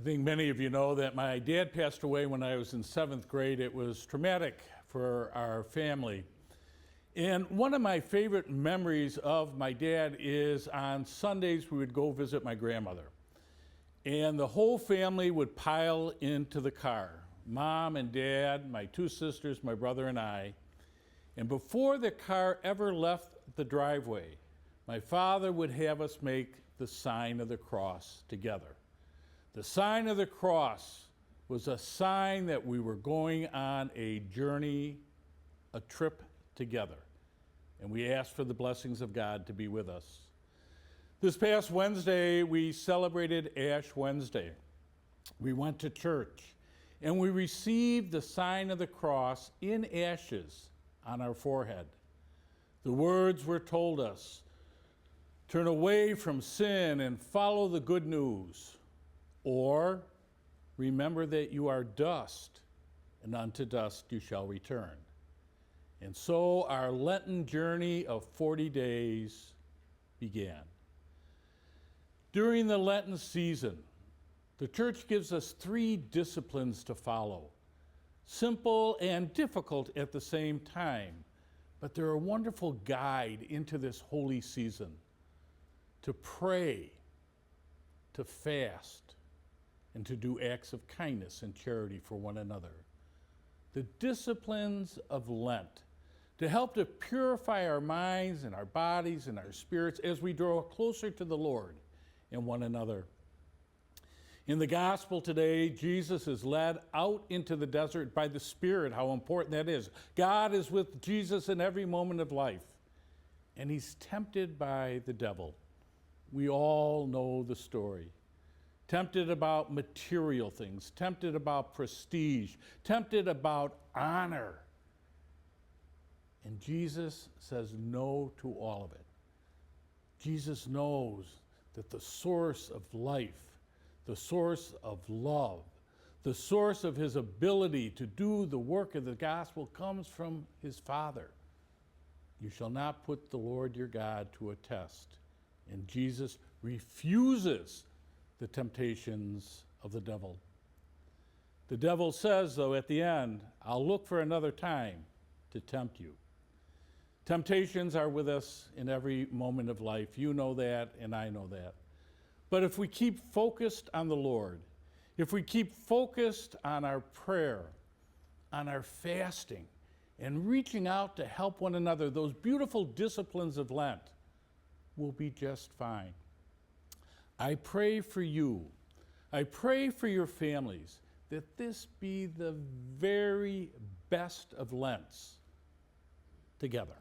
think many of you know that my dad passed away when I was in 7th grade. It was traumatic for our family. And one of my favorite memories of my dad is on Sundays we would go visit my grandmother. And the whole family would pile into the car. Mom and Dad, my 2 sisters, my brother and I. And before the car ever left the driveway, my father would have us make the sign of the cross together. The sign of the cross was a sign that we were going on a journey, a trip together. And we asked for the blessings of God to be with us. This past Wednesday, we celebrated Ash Wednesday. We went to church and we received the sign of the cross in ashes on our forehead. The words were told us, turn away from sin and follow the good news, or remember that you are dust, and unto dust you shall return. And so our Lenten journey of 40 days began. During the Lenten season, the church gives us 3 disciplines to follow, simple and difficult at the same time, but they're a wonderful guide into this holy season: to pray, to fast, and to do acts of kindness and charity for one another. The disciplines of Lent, to help to purify our minds and our bodies and our spirits as we draw closer to the Lord and one another. In the gospel today, Jesus is led out into the desert by the Spirit. How important that is. God is with Jesus in every moment of life, and he's tempted by the devil. We all know the story. Tempted about material things, tempted about prestige, tempted about honor. And Jesus says no to all of it. Jesus knows that the source of life, the source of love, the source of his ability to do the work of the gospel comes from his Father. You shall not put the Lord your God to a test. And Jesus refuses the temptations of the devil. The devil says, though, at the end, I'll look for another time to tempt you. Temptations are with us in every moment of life. You know that, and I know that. But if we keep focused on the Lord, if we keep focused on our prayer, on our fasting, and reaching out to help one another, those beautiful disciplines of Lent, we'll be just fine. I pray for you. I pray for your families that this be the very best of Lents together.